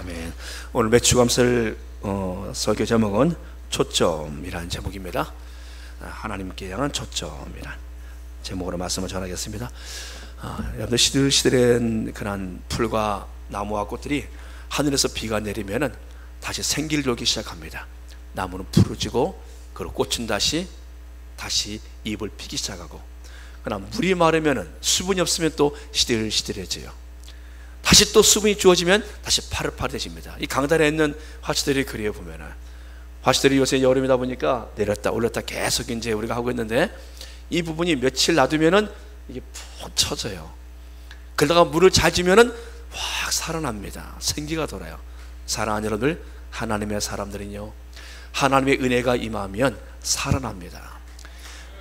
아멘. 오늘 매추감사를 설교 제목은 초점이라는 제목입니다. 하나님께 향한 초점이란 제목으로 말씀을 전하겠습니다. 여러분들 시들시들한 그런 풀과 나무와 꽃들이 하늘에서 비가 내리면은 다시 생기를 돌기 시작합니다. 나무는 푸르지고 그리고 꽃은 다시 잎을 피기 시작하고, 그러나 물이 마르면은 수분이 없으면 또 시들시들해져요. 다시 또 수분이 주어지면 다시 파릇파릇해집니다. 이 강단에 있는 화초들이 그려 보면은, 화초들이 요새 여름이다 보니까 내렸다 올렸다 계속 이제 우리가 하고 있는데, 이 부분이 며칠 놔두면은 이게 푹 처져요. 그러다가 물을 잘 주면은 확 살아납니다. 생기가 돌아요. 사랑하는 여러분들, 하나님의 사람들은요, 하나님의 은혜가 임하면 살아납니다.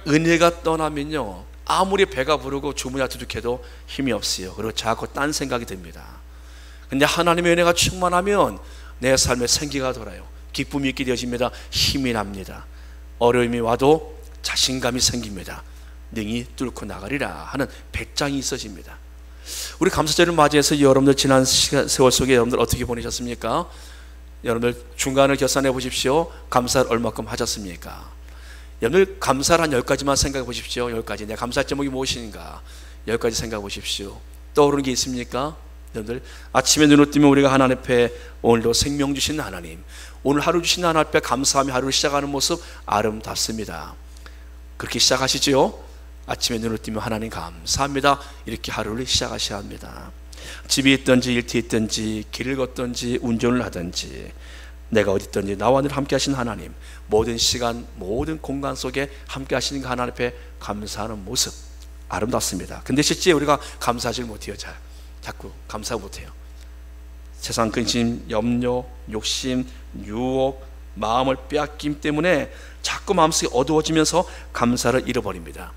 은혜가 떠나면요, 아무리 배가 부르고 주무야 두둑해도 힘이 없어요. 그리고 자꾸 딴 생각이 듭니다. 근데 하나님의 은혜가 충만하면 내 삶에 생기가 돌아요. 기쁨이 있게 되어집니다. 힘이 납니다. 어려움이 와도 자신감이 생깁니다. 능히 뚫고 나가리라 하는 배짱이 있어집니다. 우리 감사절을 맞이해서 여러분들 지난 세월 속에 여러분들 어떻게 보내셨습니까? 여러분들 중간을 계산해 보십시오. 감사를 얼마큼 하셨습니까? 여러분들 감사를 한 10가지만 생각해 보십시오. 10가지. 내 감사할 제목이 무엇인가? 10가지 생각해 보십시오. 떠오르는 게 있습니까? 여러분들 아침에 눈을 뜨면 우리가 하나님 앞에 오늘도 생명 주신 하나님, 오늘 하루 주신 하나님 앞에 감사하며 하루를 시작하는 모습 아름답습니다. 그렇게 시작하시죠. 아침에 눈을 뜨면 하나님 감사합니다, 이렇게 하루를 시작하셔야 합니다. 집에 있든지 일터에 있든지 길을 걷든지 운전을 하든지 내가 어디 있든지 나와 늘 함께 하신 하나님, 모든 시간 모든 공간 속에 함께 하시는 그 하나님 앞에 감사하는 모습 아름답습니다. 근데 실제 우리가 감사하지 못해요. 자꾸 감사 못해요. 세상 근심, 염려, 욕심, 유혹, 마음을 빼앗김 때문에 자꾸 마음속이 어두워지면서 감사를 잃어버립니다.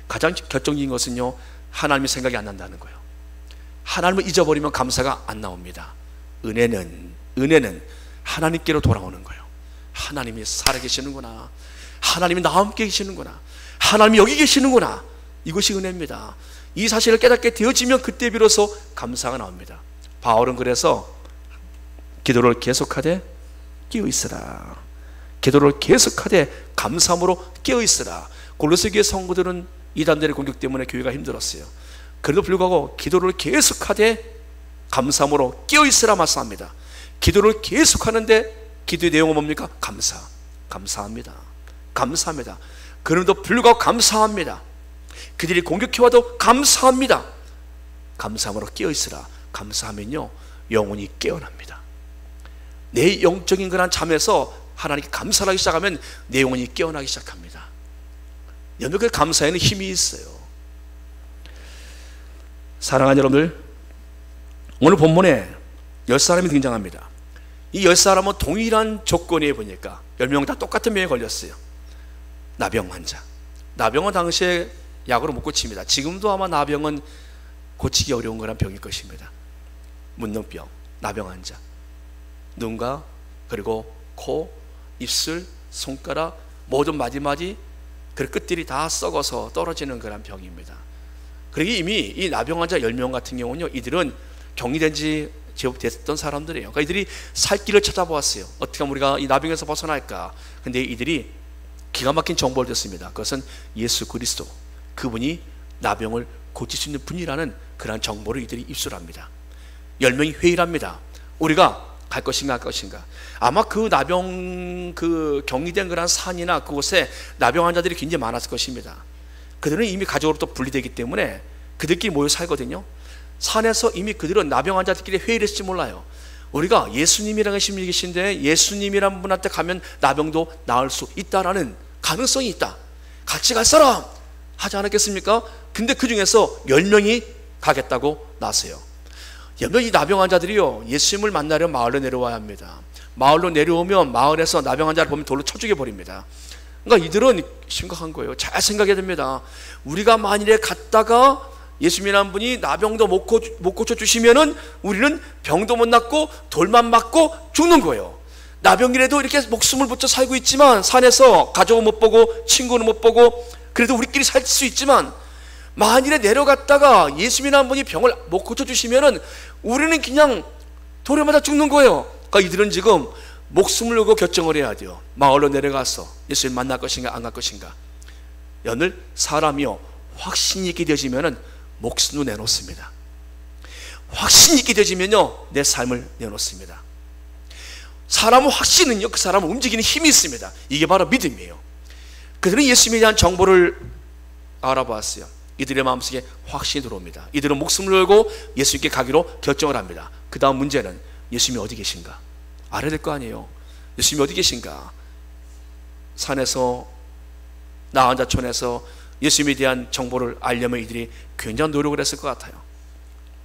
가장 결정적인 것은요, 하나님의 생각이 안 난다는 거예요. 하나님을 잊어버리면 감사가 안 나옵니다. 은혜는 하나님께로 돌아오는 거예요. 하나님이 살아계시는구나, 하나님이 나와 함께 계시는구나, 하나님이 여기 계시는구나, 이것이 은혜입니다. 이 사실을 깨닫게 되어지면 그때 비로소 감사가 나옵니다. 바울은 그래서 기도를 계속하되 깨어있으라, 기도를 계속하되 감사함으로 깨어있으라. 골로새 교회 성도들은 이단들의 공격 때문에 교회가 힘들었어요. 그래도 불구하고 기도를 계속하되 감사함으로 깨어있으라 말씀합니다. 기도를 계속하는데 기도의 내용은 뭡니까? 감사합니다. 그럼에도 불구하고 감사합니다. 그들이 공격해와도 감사합니다. 감사함으로 깨어있으라. 감사하면요, 영혼이 깨어납니다. 내 영적인 그런 잠에서 하나님께 감사를 하기 시작하면 내 영혼이 깨어나기 시작합니다. 여러분, 그 감사에는 힘이 있어요. 사랑하는 여러분들, 오늘 본문에 10사람이 등장합니다. 이 10사람은 동일한 조건에 보니까 10명 다 똑같은 병에 걸렸어요. 나병 환자. 나병은 당시에 약으로 못 고칩니다. 지금도 아마 나병은 고치기 어려운 거란 병일 것입니다. 문둥병, 나병 환자. 눈과 그리고 코, 입술, 손가락 모든 마디마디 그 끝들이 다 썩어서 떨어지는 그런 병입니다. 그리고 이미 이 나병 환자 10명 같은 경우는요, 이들은 격리된 지 제법 됐던 사람들이에요. 그러니까 이들이 살 길을 찾아보았어요. 어떻게 하면 우리가 이 나병에서 벗어날까? 근데 이들이 기가 막힌 정보를 듣습니다. 그것은 예수 그리스도, 그분이 나병을 고칠 수 있는 분이라는 그런 정보를 이들이 입수합니다. 10명이 회의를 합니다. 우리가 갈 것인가 할 것인가. 아마 그 나병 그 격리된 그런 산이나 그곳에 나병 환자들이 굉장히 많았을 것입니다. 그들은 이미 가족으로 또 분리되기 때문에 그들끼리 모여 살거든요. 산에서 이미 그들은 나병 환자들끼리 회의를 했을지 몰라요. 우리가 예수님이라는 분이 계신데 예수님이라는 분한테 가면 나병도 나을 수 있다라는 가능성이 있다, 같이 갈 사람 하지 않았겠습니까? 근데 그 중에서 10명이 가겠다고 나서요. 여러분, 이 나병 환자들이요, 예수님을 만나려 마을로 내려와야 합니다. 마을로 내려오면 마을에서 나병 환자를 보면 돌로 쳐 죽여버립니다. 그러니까 이들은 심각한 거예요. 잘 생각해야 됩니다. 우리가 만일에 갔다가 예수님이라는 분이 나병도 못 고쳐주시면은 우리는 병도 못 낫고 돌만 맞고 죽는 거예요. 나병이라도 이렇게 목숨을 붙여 살고 있지만, 산에서 가족은 못 보고 친구는 못 보고 그래도 우리끼리 살 수 있지만, 만일에 내려갔다가 예수님이라는 분이 병을 못 고쳐주시면은 우리는 그냥 돌에 맞아 죽는 거예요. 그러니까 이들은 지금 목숨을 걸고 결정을 해야 돼요. 마을로 내려가서 예수님 만날 것인가 안 갈 것인가. 여러분들, 사람이요 확신이 있게 되어지면 목숨도 내놓습니다. 확신이 있게 되어지면요 내 삶을 내놓습니다. 사람의 확신은요 그 사람을 움직이는 힘이 있습니다. 이게 바로 믿음이에요. 그들은 예수님에 대한 정보를 알아봤어요. 이들의 마음속에 확신이 들어옵니다. 이들은 목숨을 걸고 예수님께 가기로 결정을 합니다. 그 다음 문제는 예수님이 어디 계신가 알아야 될 거 아니에요. 예수님이 어디 계신가. 산에서 나한자촌에서 예수님에 대한 정보를 알려면 이들이 굉장한 노력을 했을 것 같아요.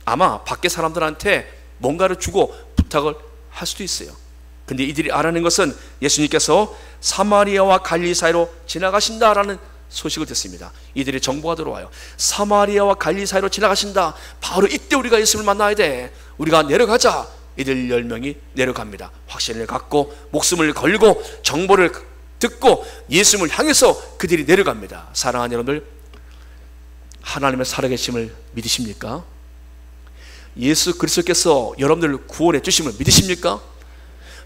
아마 밖에 사람들한테 뭔가를 주고 부탁을 할 수도 있어요. 근데 이들이 알아낸 것은 예수님께서 사마리아와 갈릴리 사이로 지나가신다라는 소식을 듣습니다. 이들의 정보가 들어와요. 사마리아와 갈릴리 사이로 지나가신다. 바로 이때 우리가 예수님을 만나야 돼. 우리가 내려가자. 이들 10명이 내려갑니다. 확신을 갖고 목숨을 걸고 정보를 듣고 예수님을 향해서 그들이 내려갑니다. 사랑하는 여러분들, 하나님의 살아계심을 믿으십니까? 예수 그리스도께서 여러분들을 구원해 주심을 믿으십니까?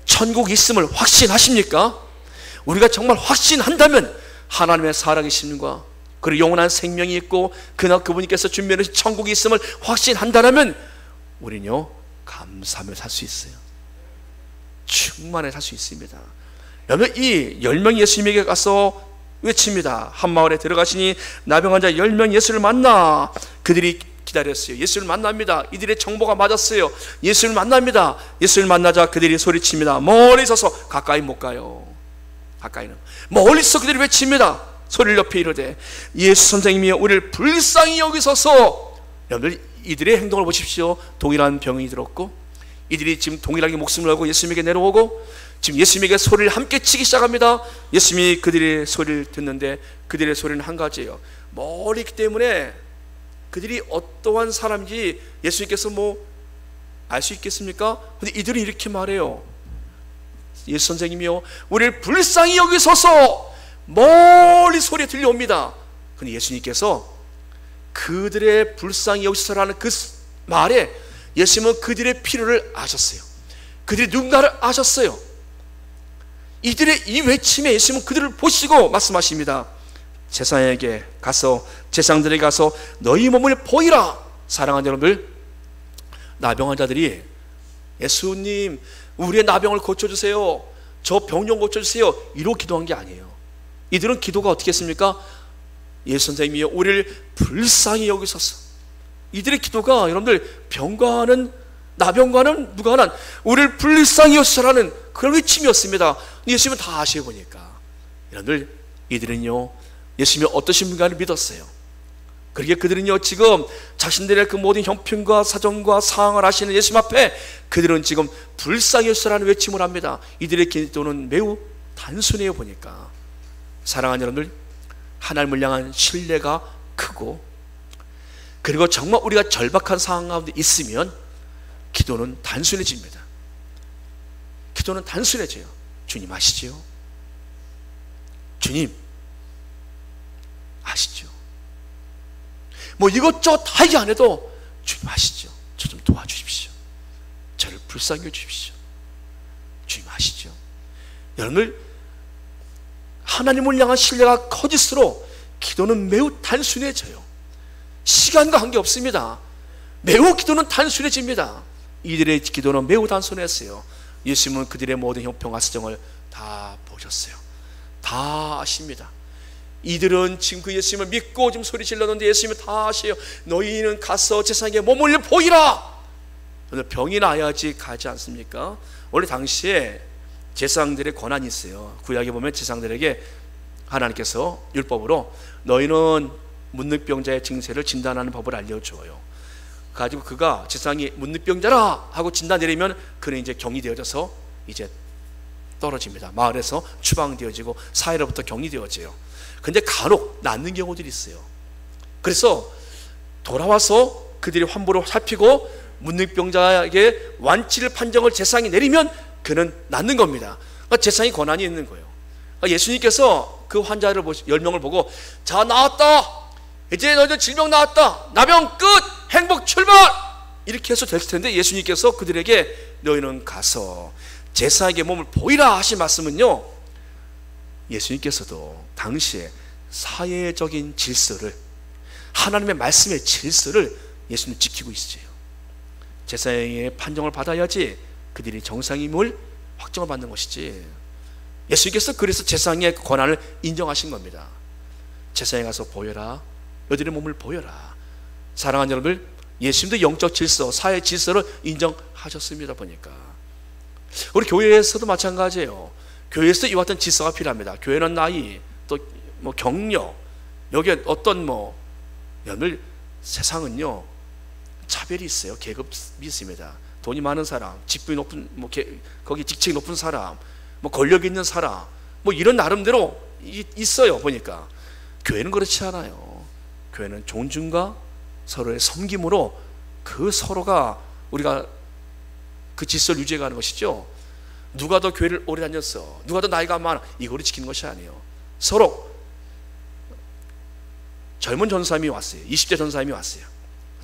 천국이 있음을 확신하십니까? 우리가 정말 확신한다면 하나님의 살아계심과 그리고 영원한 생명이 있고 그분께서 준비해 주신 천국이 있음을 확신한다면 우리는요 감사하며 살 수 있어요. 충만해 살 수 있습니다. 여러분, 이 10명이 예수님에게 가서 외칩니다. 한 마을에 들어가시니 나병 환자 10명 예수를 만나. 그들이 기다렸어요. 예수를 만납니다. 이들의 정보가 맞았어요. 예수를 만납니다. 예수를 만나자 그들이 소리칩니다. 멀리 서서 가까이 못 가요. 가까이는 멀리서 그들이 외칩니다. 소리를 높이 이르되 예수 선생님이여 우리를 불쌍히 여기소서. 여러분들, 이들의 행동을 보십시오. 동일한 병이 들었고 이들이 지금 동일하게 목숨을 걸고 예수님에게 내려오고 지금 예수님에게 소리를 함께 치기 시작합니다. 예수님이 그들의 소리를 듣는데 그들의 소리는 한 가지예요. 멀리 있기 때문에 그들이 어떠한 사람인지 예수님께서 알 수 있겠습니까? 근데 이들은 이렇게 말해요. 예수 선생님이요 우리를 불쌍히 여기소서. 멀리 소리 들려옵니다. 근데 예수님께서 그들의 불쌍히 여기소서라는 그 말에 예수님은 그들의 필요를 아셨어요. 그들이 누군가를 아셨어요. 이들의 이 외침에 예수님은 그들을 보시고 말씀하십니다. 제사장에게 가서 제사장들에게 가서 너희 몸을 보이라. 사랑하는 여러분들, 나병 환자들이 예수님 우리의 나병을 고쳐주세요, 저 병 좀 고쳐주세요 이러고 기도한 게 아니에요. 이들은 기도가 어떻게 했습니까? 예수 선생님이여 우리를 불쌍히 여기소서. 이들의 기도가 여러분들 병과는 나병과는 무관한 우리를 불쌍히 여기소서라는 그런 외침이었습니다. 예수님은 다 아시보니까 여러분들, 이들은요 예수님이 어떠신 분가를 믿었어요. 그러기에 그들은요 지금 자신들의 그 모든 형편과 사정과 상황을 아시는 예수님 앞에 그들은 지금 불쌍히 여기소서라는 외침을 합니다. 이들의 기도는 매우 단순해요. 보니까 사랑하는 여러분들, 하나님을 향한 신뢰가 크고 그리고 정말 우리가 절박한 상황 가운데 있으면 기도는 단순해집니다. 기도는 단순해져요. 주님 아시죠? 주님 아시죠? 이것저것 다 얘기 안 해도 주님 아시죠? 저 좀 도와주십시오. 저를 불쌍히 여주십시오. 주님 아시죠? 여러분들, 하나님을 향한 신뢰가 커질수록 기도는 매우 단순해져요. 시간과 관계없습니다. 매우 기도는 단순해집니다. 이들의 기도는 매우 단순했어요. 예수님은 그들의 모든 형편과 사정을 다 보셨어요. 다 아십니다. 이들은 지금 그 예수님을 믿고 지금 소리 질렀는데 예수님은 다 아세요. 너희는 가서 제사장에게 몸을 보이라. 병이 나야지 가지 않습니까? 원래 당시에 제사장들의 권한이 있어요. 구약에 보면 제사장들에게 하나님께서 율법으로 너희는 문득병자의 증세를 진단하는 법을 알려줘요. 가지고 그가 제사장이 문득병자라 하고 진단 내리면 그는 이제 경이 되어져서 이제 떨어집니다. 마을에서 추방되어지고 사회로부터 경이 되어져요. 근데 간혹 낫는 경우들이 있어요. 그래서 돌아와서 그들이 환부를 살피고 문득병자에게 완치를 판정을 제사장이 내리면 그는 낫는 겁니다. 그러니까 제사장이 권한이 있는 거예요. 그러니까 예수님께서 그 환자를 10명을 보고 자 나았다, 이제 너희들 질병 나았다, 나병 끝, 행복 출발 이렇게 해서 됐을 텐데 예수님께서 그들에게 너희는 가서 제사에게 몸을 보이라 하신 말씀은요, 예수님께서도 당시에 사회적인 질서를, 하나님의 말씀의 질서를 예수님 지키고 있어요. 제사장의 판정을 받아야지 그들이 정상임을 확정을 받는 것이지. 예수님께서 그래서 제사장의 권한을 인정하신 겁니다. 제사장에 가서 보여라, 너희들의 몸을 보여라. 사랑하는 여러분들, 예수님도 영적 질서, 사회 질서를 인정하셨습니다. 보니까 우리 교회에서도 마찬가지예요. 교회에서 이와 같은 질서가 필요합니다. 교회는 나이, 또 뭐 경력, 여기에 어떤 여러분들, 세상은요 차별이 있어요. 계급이 있습니다. 돈이 많은 사람, 직분이 높은, 거기 직책이 높은 사람, 권력 있는 사람, 이런 나름대로 있어요. 보니까 교회는 그렇지 않아요. 교회는 존중과 서로의 섬김으로 그 서로가 우리가 그 질서를 유지해가는 것이죠. 누가 더 교회를 오래 다녔어, 누가 더 나이가 많아, 이거를 지키는 것이 아니에요. 서로 젊은 전사님이 왔어요. 20대 전사님이 왔어요.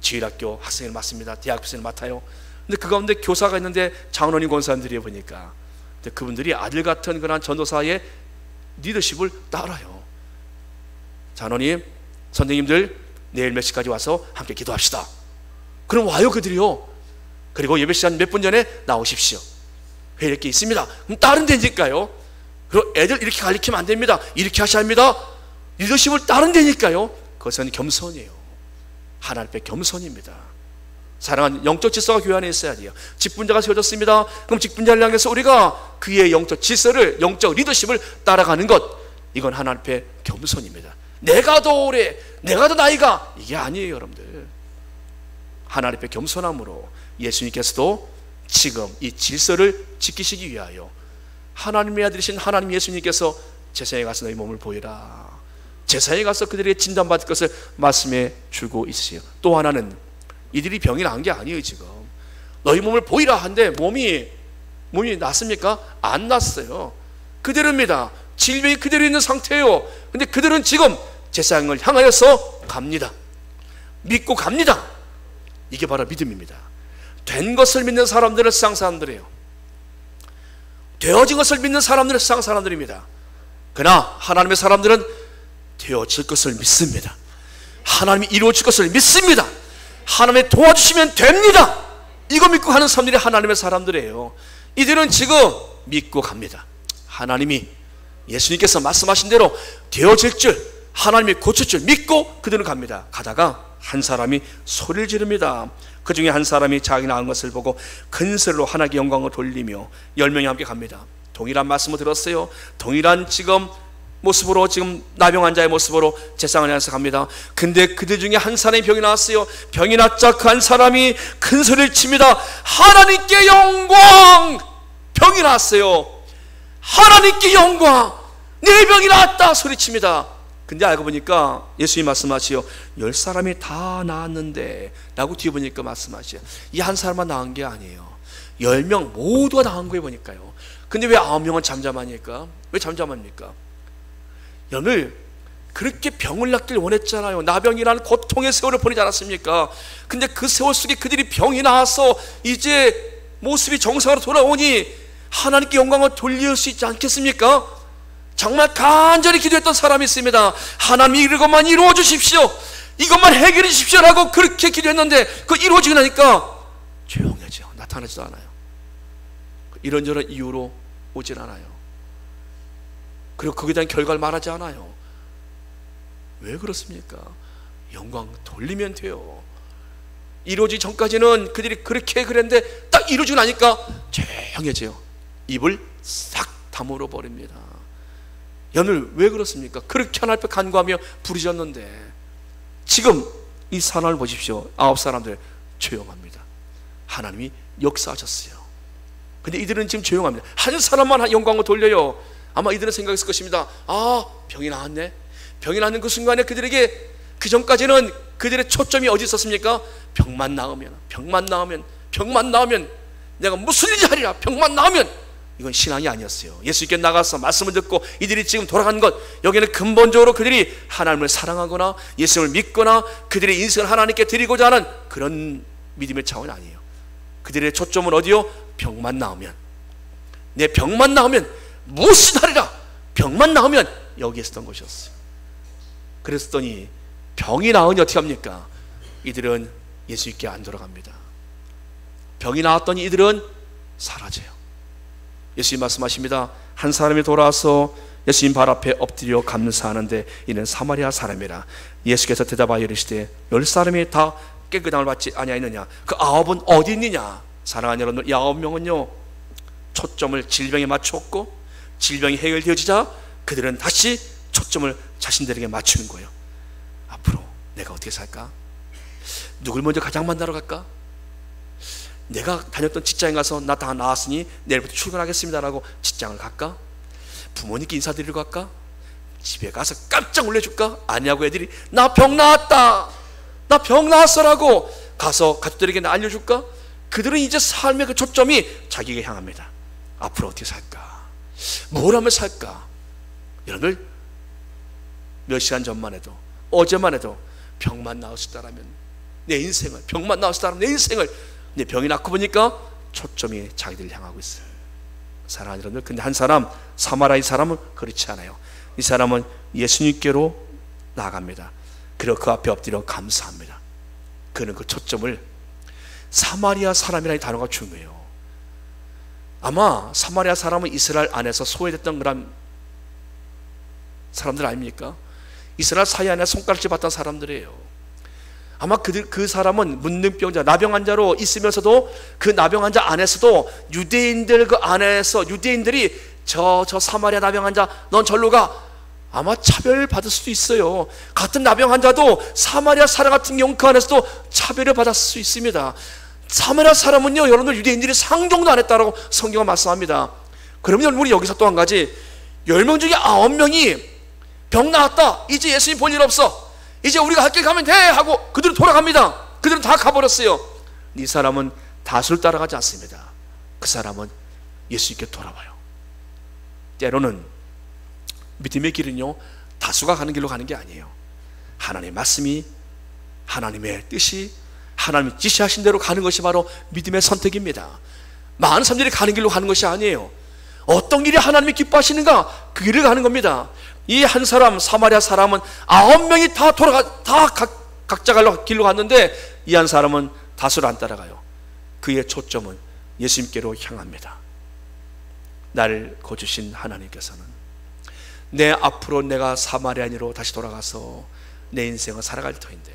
지휘학교 학생을 맡습니다. 대학 학생을 맡아요. 근데 그 가운데 교사가 있는데 장로님 권사님들이 보니까 그분들이 아들 같은 그런 전도사의 리더십을 따라요. 장로님, 선생님들 내일 몇 시까지 와서 함께 기도합시다. 그럼 와요 그들이요. 그리고 예배 시간 몇 분 전에 나오십시오. 회의할 게 있습니다. 그럼 따른다니까요. 그리고 애들 이렇게 가르치면 안 됩니다. 이렇게 하셔야 합니다. 리더십을 따른다니까요. 그것은 겸손이에요. 하나님 앞에 겸손입니다. 사랑하는, 영적 질서가 교회 안에 있어야 돼요. 직분자가 세워졌습니다. 그럼 직분자를 향해서 우리가 그의 영적 질서를, 영적 리더십을 따라가는 것, 이건 하나님 앞에 겸손입니다. 내가 더 오래, 내가 더 나이가, 이게 아니에요. 여러분들, 하나님 앞에 겸손함으로 예수님께서도 지금 이 질서를 지키시기 위하여 하나님의 아들이신 하나님 예수님께서 제사에 가서 너희 몸을 보이라, 제사에 가서 그들에게 진단받을 것을 말씀해 주고 있으세요. 또 하나는 이들이 병이 난 게 아니에요. 지금 너희 몸을 보이라 한데 몸이 낫습니까? 안 낫어요. 그대로입니다. 질병이 그대로 있는 상태예요. 근데 그들은 지금 제사장을 향하여서 갑니다. 믿고 갑니다. 이게 바로 믿음입니다. 된 것을 믿는 사람들은 세상 사람들이에요. 되어진 것을 믿는 사람들은 세상 사람들입니다. 그러나 하나님의 사람들은 되어질 것을 믿습니다. 하나님이 이루어질 것을 믿습니다. 하나님이 도와주시면 됩니다. 이거 믿고 가는 사람들이 하나님의 사람들이에요. 이들은 지금 믿고 갑니다. 하나님이, 예수님께서 말씀하신 대로 되어질 줄, 하나님이 고칠 줄 믿고 그들은 갑니다. 가다가 한 사람이 소리를 지릅니다. 그 중에 한 사람이 자기 낳은 것을 보고 큰 소리로 하나님께 영광을 돌리며 10명이 함께 갑니다. 동일한 말씀을 들었어요. 동일한 지금 모습으로, 지금 나병 환자의 모습으로 제사장을 향해서 갑니다. 근데 그들 중에 한 사람이 병이 나왔어요. 병이 났자 그 한 사람이 큰 소리를 칩니다. 하나님께 영광! 병이 났어요. 하나님께 영광! 내 병이 나았다! 소리칩니다. 근데 알고 보니까 예수님이 말씀하시요, 10사람이 다 나았는데, 라고 뒤에 보니까 말씀하시요, 이 한 사람만 나은 게 아니에요. 10명 모두가 나은 거예요. 보니까요. 근데 왜 9명은 잠잠하니까? 왜 잠잠합니까? 여러분, 그렇게 병을 낫길 원했잖아요. 나병이라는 고통의 세월을 보내지 않았습니까? 근데 그 세월 속에 그들이 병이 나와서 이제 모습이 정상으로 돌아오니 하나님께 영광을 돌릴 수 있지 않겠습니까? 정말 간절히 기도했던 사람이 있습니다. 하나님, 이것만 이루어 주십시오, 이것만 해결해 주십시오 라고 그렇게 기도했는데 그 이루어지고 나니까 조용해져. 나타나지도 않아요. 이런저런 이유로 오질 않아요. 그리고 거기에 대한 결과를 말하지 않아요. 왜 그렇습니까? 영광 돌리면 돼요. 이루어지기 전까지는 그들이 그렇게 그랬는데 딱 이루어지고 나니까 조용해져요. 입을 싹 다물어 버립니다. 여러분, 왜 그렇습니까? 그렇게 하나님 앞에 간구하며 부르짖었는데 지금 이 상황을 보십시오. 9사람들 조용합니다. 하나님이 역사하셨어요. 근데 이들은 지금 조용합니다. 한 사람만 영광을 돌려요. 아마 이들은 생각했을 것입니다. 아, 병이 나았네. 병이 나는 그 순간에 그들에게, 그 전까지는 그들의 초점이 어디 있었습니까? 병만 나으면 내가 무슨 일인지 하리라. 병만 나으면. 이건 신앙이 아니었어요. 예수님께 나가서 말씀을 듣고 이들이 지금 돌아간 것, 여기는 근본적으로 그들이 하나님을 사랑하거나 예수님을 믿거나 그들의 인생을 하나님께 드리고자 하는 그런 믿음의 차원이 아니에요. 그들의 초점은 어디요? 병만 나오면, 내 병만 나오면 무엇이 다르라, 병만 나오면 여기에 있었던 것이었어요. 그랬더니 병이 나으니 어떻게 합니까? 이들은 예수님께 안 돌아갑니다. 병이 나왔더니 이들은 사라져요. 예수님 말씀하십니다. 한 사람이 돌아와서 예수님 발 앞에 엎드려 감사하는데 이는 사마리아 사람이라. 예수께서 대답하여 이르시되 10사람이 다 깨끗함을 받지 아니하였느냐? 그 9은 어디 있느냐? 사랑하는 여러분, 이 9명은요 초점을 질병에 맞추었고, 질병이 해결되어지자 그들은 다시 초점을 자신들에게 맞추는 거예요. 앞으로 내가 어떻게 살까? 누굴 먼저 가장 만나러 갈까? 내가 다녔던 직장에 가서 나 다 나왔으니 내일부터 출근하겠습니다라고 직장을 갈까? 부모님께 인사드리러 갈까? 집에 가서 깜짝 놀래줄까? 아니하고 애들이 나 병 나왔다, 나 병 나왔어라고 가서 가족들에게 알려줄까? 그들은 이제 삶의 그 초점이 자기에게 향합니다. 앞으로 어떻게 살까? 뭘 하면 살까? 여러분들, 몇 시간 전만 해도, 어제만 해도 병만 나왔었다라면 내 인생을, 병만 나왔었다라면 내 인생을, 내 병이 낫고 보니까 초점이 자기들을 향하고 있어요. 사랑하는 여러분들, 근데 한 사람, 사마리아 사람은 그렇지 않아요. 이 사람은 예수님께로 나아갑니다. 그리고 그 앞에 엎드려 감사합니다. 그는 그 초점을, 사마리아 사람이라는 단어가 중요해요. 아마 사마리아 사람은 이스라엘 안에서 소외됐던 그런 사람들 아닙니까? 이스라엘 사회 안에 손가락질 받던 사람들이에요. 아마 그 사람은 문둥병자, 나병 환자로 있으면서도 그 나병 환자 안에서도 유대인들 그 안에서 유대인들이 저 사마리아 나병 환자 넌 절로 가, 아마 차별받을 수도 있어요. 같은 나병 환자도 사마리아 사람 같은 경우 그 안에서도 차별을 받았을 수 있습니다. 사마리아 사람은요, 여러분들 유대인들이 상종도 안 했다라고 성경은 말씀합니다. 그러면 우리 여기서 또 한 가지, 10명 중에 9명이 병 나았다, 이제 예수님 볼 일 없어, 이제 우리가 할 길 가면 돼 하고 그들은 돌아갑니다. 그들은 다 가버렸어요. 이 사람은 다수를 따라가지 않습니다. 그 사람은 예수님께 돌아와요. 때로는 믿음의 길은요, 다수가 가는 길로 가는 게 아니에요. 하나님의 말씀이, 하나님의 뜻이, 하나님이 지시하신 대로 가는 것이 바로 믿음의 선택입니다. 많은 사람들이 가는 길로 가는 것이 아니에요. 어떤 길이 하나님이 기뻐하시는가, 그 길을 가는 겁니다. 이 한 사람, 사마리아 사람은 9명이 다 각자 길로 갔는데 이 한 사람은 다수를 안 따라가요. 그의 초점은 예수님께로 향합니다. 나를 거주신 하나님께서는 내 앞으로 내가 사마리아인으로 다시 돌아가서 내 인생을 살아갈 터인데,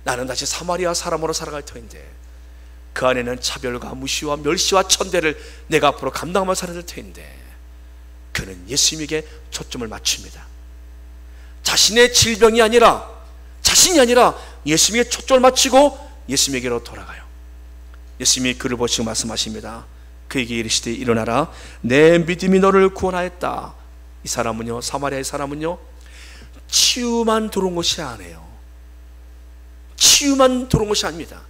나는 다시 사마리아 사람으로 살아갈 터인데, 그 안에는 차별과 무시와 멸시와 천대를 내가 앞으로 감당하며 살아야 될 터인데, 그는 예수님에게 초점을 맞춥니다. 자신의 질병이 아니라, 자신이 아니라 예수님에게 초점을 맞추고 예수님에게로 돌아가요. 예수님이 그를 보시고 말씀하십니다. 그에게 이르시되 일어나라, 내 믿음이 너를 구원하였다. 이 사람은요, 사마리아의 사람은요, 치유만 들어온 것이 아니에요. 치유만 들어온 것이 아닙니다.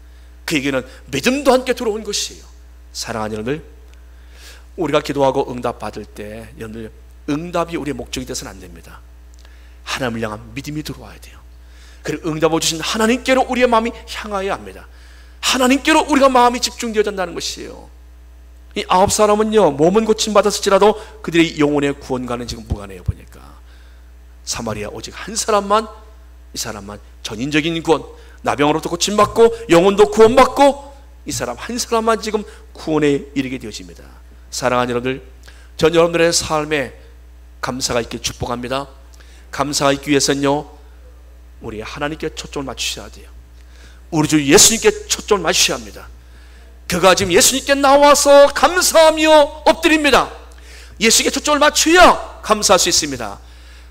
그에게는 믿음도 함께 들어온 것이에요. 사랑하는 여러분들, 우리가 기도하고 응답 받을 때 여러분들, 응답이 우리의 목적이 되서는 안 됩니다. 하나님을 향한 믿음이 들어와야 돼요. 그리고 응답을 주신 하나님께로 우리의 마음이 향하여야 합니다. 하나님께로 우리가 마음이 집중되어야 된다는 것이에요. 이 9사람은요, 몸은 고침받았을지라도 그들의 영혼의 구원과는 지금 무관해요. 보니까 사마리아 오직 한 사람만, 이 사람만 전인적인 구원, 나병으로부터 고침받고 영혼도 구원받고, 이 사람 한 사람만 지금 구원에 이르게 되어집니다. 사랑하는 여러분들, 전 여러분들의 삶에 감사가 있길 축복합니다. 감사가 있기 위해서는요, 우리 하나님께 초점을 맞추셔야 돼요. 우리 주 예수님께 초점을 맞추셔야 합니다. 그가 지금 예수님께 나와서 감사하며 엎드립니다. 예수님께 초점을 맞추어야 감사할 수 있습니다.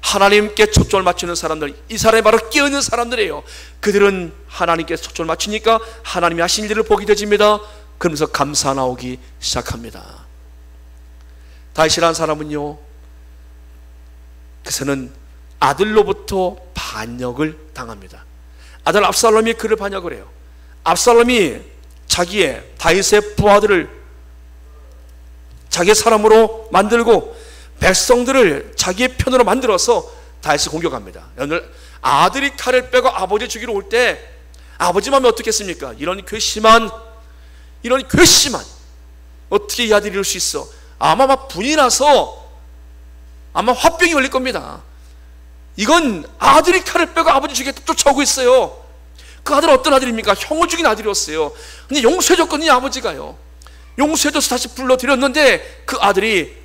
하나님께 초점을 맞추는 사람들, 이 사람이 바로 깨어있는 사람들이에요. 그들은 하나님께 초점을 맞추니까 하나님이 하신 일들을 보게 되집니다. 그러면서 감사 나오기 시작합니다. 다윗이라는 사람은요, 그래서는 아들로부터 반역을 당합니다. 아들 압살롬이 그를 반역을 해요. 압살롬이 자기의 다윗의 부하들을 자기의 사람으로 만들고 백성들을 자기의 편으로 만들어서 다윗을 공격합니다. 오늘 아들이 칼을 빼고 아버지 죽이러 올 때 아버지 마음이 어떻겠습니까? 이런 괘씸한 어떻게 이 아들이 이럴 수 있어? 아마 막 분이 나서 아마 화병이 걸릴 겁니다. 이건 아들이 칼을 빼고 아버지 죽이겠다 쫓아오고 있어요. 그 아들은 어떤 아들입니까? 형을 죽인 아들이었어요. 근데 용서해줬거든요. 아버지가요, 용서해줘서 다시 불러들였는데 그 아들이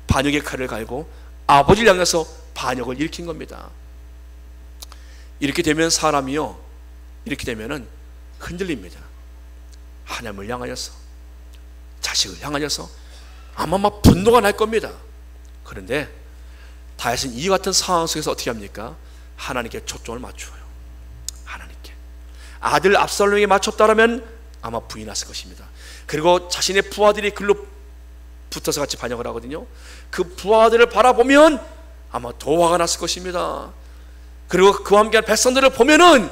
반역의 칼을 갈고 아버지를 향해서 반역을 일으킨 겁니다. 이렇게 되면 사람이요, 이렇게 되면은 흔들립니다. 하나님을 향하여서, 자식을 향하여서 아마 막 분노가 날 겁니다. 그런데 다윗은 이 같은 상황 속에서 어떻게 합니까? 하나님께 초점을 맞추어요. 하나님께. 아들 압살롬에게 맞췄다라면 아마 부인했을 것입니다. 그리고 자신의 부하들이 글로 붙어서 같이 반역을 하거든요. 그 부하들을 바라보면 아마 더 화가 났을 것입니다. 그리고 그와 함께한 백성들을 보면은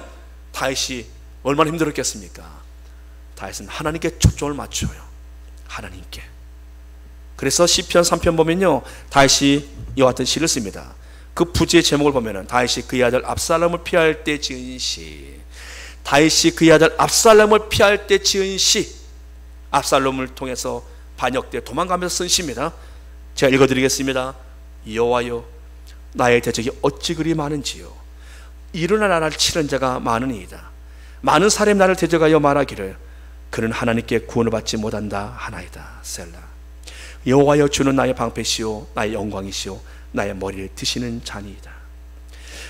다윗이 얼마나 힘들었겠습니까? 다윗은 하나님께 초점을 맞춰요. 하나님께. 그래서 시편 3편 보면요, 다윗이 이와 같은 시를 씁니다. 그 부지의 제목을 보면은 다윗이 그의 아들 압살롬을 피할 때 지은 시, 다윗이 그의 아들 압살롬을 피할 때 지은 시, 압살롬을 통해서 반역 때 도망가면서 쓴 시입니다. 제가 읽어드리겠습니다. 여호와여, 나의 대적이 어찌 그리 많은지요. 일어나 나를 치는 자가 많으니이다. 많은 사람이 나를 대적하여 말하기를 그는 하나님께 구원을 받지 못한다 하나이다. 셀라. 여호와여, 주는 나의 방패시오 나의 영광이시오 나의 머리를 드시는 자니이다.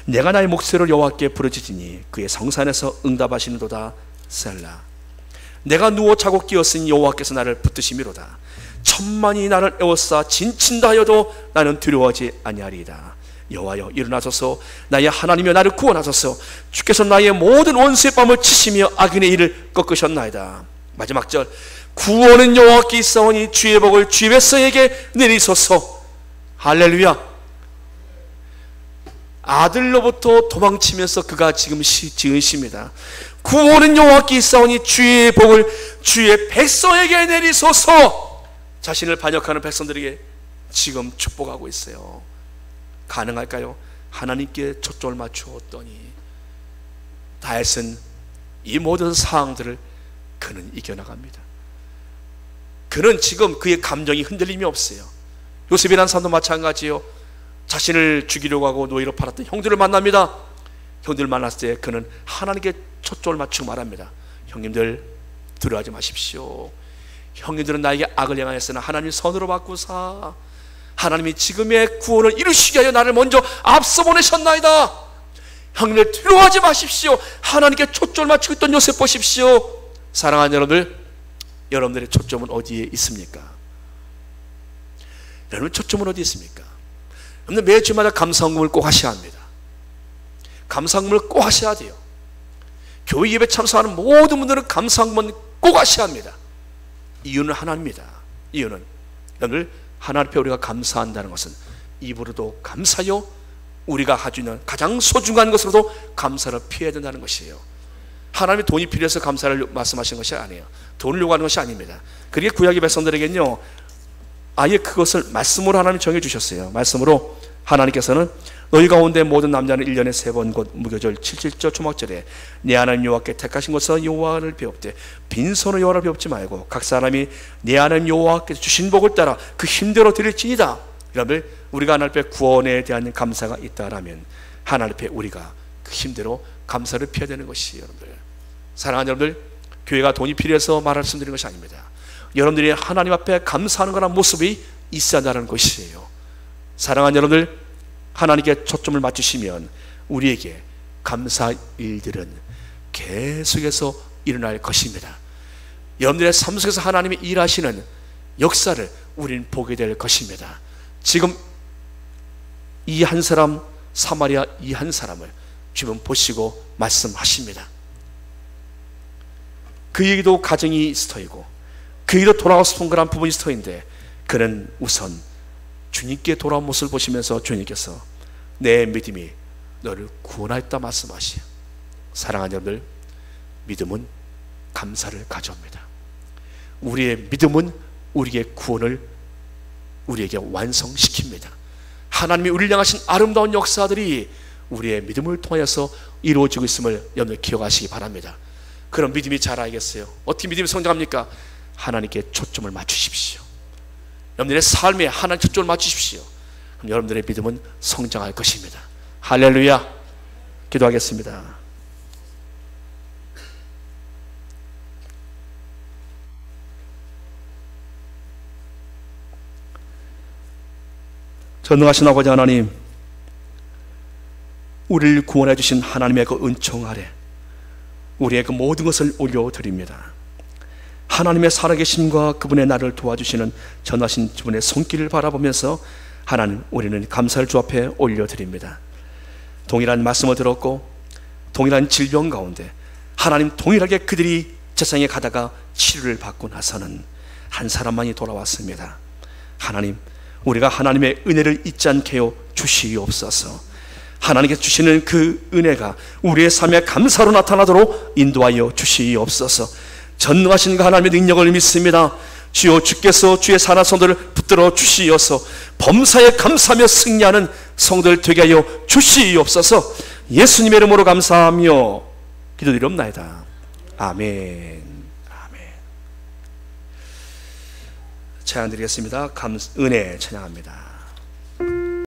내가 나의 목소리를 여호와께 부르짖으니 그의 성산에서 응답하시는도다. 셀라. 내가 누워 자고 깨었으니 여호와께서 나를 붙드심이로다. 천만이 나를 에워싸 진친다 하여도 나는 두려워하지 아니하리이다. 여호와여, 일어나소서. 나의 하나님이여, 나를 구원하소서. 주께서 나의 모든 원수의 뺨을 치시며 악인의 일을 꺾으셨나이다. 마지막 절, 구원은 여호와께 있사오니 주의 복을 주의 백성에게 내리소서. 할렐루야. 아들로부터 도망치면서 그가 지금 지은 시입니다. 구원은 여호와께 있사오니 주의 복을 주의 백성에게 내리소서. 자신을 반역하는 백성들에게 지금 축복하고 있어요. 가능할까요? 하나님께 초점을 맞추었더니 다윗은 이 모든 상황들을 그는 이겨나갑니다. 그는 지금 그의 감정이 흔들림이 없어요. 요셉이라는 사람도 마찬가지예요. 자신을 죽이려고 하고 노예로 팔았던 형들을 만납니다. 형들을 만났을 때 그는 하나님께 초점을 맞추고 말합니다. 형님들, 두려워하지 마십시오. 형님들은 나에게 악을 행하였으나 하나님 선으로 바꾸사 하나님이 지금의 구원을 이루시게 하여 나를 먼저 앞서 보내셨나이다. 형님들, 두려워하지 마십시오. 하나님께 초점을 맞추고 있던 요셉 보십시오. 사랑하는 여러분들, 여러분들의 초점은 어디에 있습니까? 여러분 초점은 어디에 있습니까? 여러분들 매주마다 감사헌금을 꼭 하셔야 합니다. 감사헌금을 꼭 하셔야 돼요. 교회 예배 참석하는 모든 분들은 감사헌금은 꼭 하셔야 합니다. 이유는 하나입니다. 이유는 여러분들, 하나님 앞에 우리가 감사한다는 것은 입으로도 감사요, 우리가 가지고 있는 가장 소중한 것으로도 감사를 피해야 된다는 것이에요. 하나님이 돈이 필요해서 감사를 말씀하시는 것이 아니에요. 돈을 요구하는 것이 아닙니다. 그게 구약의 백성들에게는요, 아예 그것을 말씀으로 하나님이 정해주셨어요. 말씀으로 하나님께서는 너희 가운데 모든 남자는 1년에 3번 곧 무교절, 칠칠절, 초막절에 내 하나님 여호와께 택하신 것을 여호와를 배웁되 빈손으로 여호와를 배웁지 말고 각 사람이 내 하나님 여호와께서 주신 복을 따라 그 힘대로 드릴지니다. 여러분, 우리가 하나님 앞에 구원에 대한 감사가 있다라면 하나님 앞에 우리가 그 힘대로 감사를 피해야 되는 것이에요. 여러분들, 사랑하는 여러분들, 교회가 돈이 필요해서 말씀드리는 것이 아닙니다. 여러분들이 하나님 앞에 감사하는 거란 모습이 있어야 한다는 것이에요. 사랑하는 여러분들, 하나님께 초점을 맞추시면 우리에게 감사 일들은 계속해서 일어날 것입니다. 여러분들의 삶 속에서 하나님이 일하시는 역사를 우리는 보게 될 것입니다. 지금 이 한 사람, 사마리아 이 한 사람을 주님 보시고 말씀하십니다. 그에게도 가정이 있을 터이고 그에게도 돌아가고 싶은 그런 부분이 있을 터인데 그는 우선 주님께 돌아온 모습을 보시면서 주님께서 내 믿음이 너를 구원하였다 말씀하시오. 사랑하는 여러분들, 믿음은 감사를 가져옵니다. 우리의 믿음은 우리의 구원을 우리에게 완성시킵니다. 하나님이 우리를 향하신 아름다운 역사들이 우리의 믿음을 통하여서 이루어지고 있음을 여러분 기억하시기 바랍니다. 그런 믿음이 자라야겠어요. 어떻게 믿음이 성장합니까? 하나님께 초점을 맞추십시오. 여러분들의 삶에 하나님 초점을 맞추십시오. 그럼 여러분들의 믿음은 성장할 것입니다. 할렐루야. 기도하겠습니다. 전능하신 아버지 하나님, 우리를 구원해 주신 하나님의 그 은총 아래 우리의 그 모든 것을 올려드립니다. 하나님의 살아계심과 그분의 나를 도와주시는 전하신 그분의 손길을 바라보면서 하나님, 우리는 감사를 주 앞에 올려드립니다. 동일한 말씀을 들었고 동일한 질병 가운데 하나님, 동일하게 그들이 세상에 가다가 치료를 받고 나서는 한 사람만이 돌아왔습니다. 하나님, 우리가 하나님의 은혜를 잊지 않게 해 주시옵소서. 하나님께서 주시는 그 은혜가 우리의 삶에 감사로 나타나도록 인도하여 주시옵소서. 전능하신 그 하나님의 능력을 믿습니다. 주여, 주께서 주의 사랑하는 성도를 붙들어 주시어서 범사에 감사하며 승리하는 성도들 되게 하여 주시옵소서. 예수님의 이름으로 감사하며 기도드리옵나이다. 아멘. 아멘. 찬양드리겠습니다. 은혜 찬양합니다.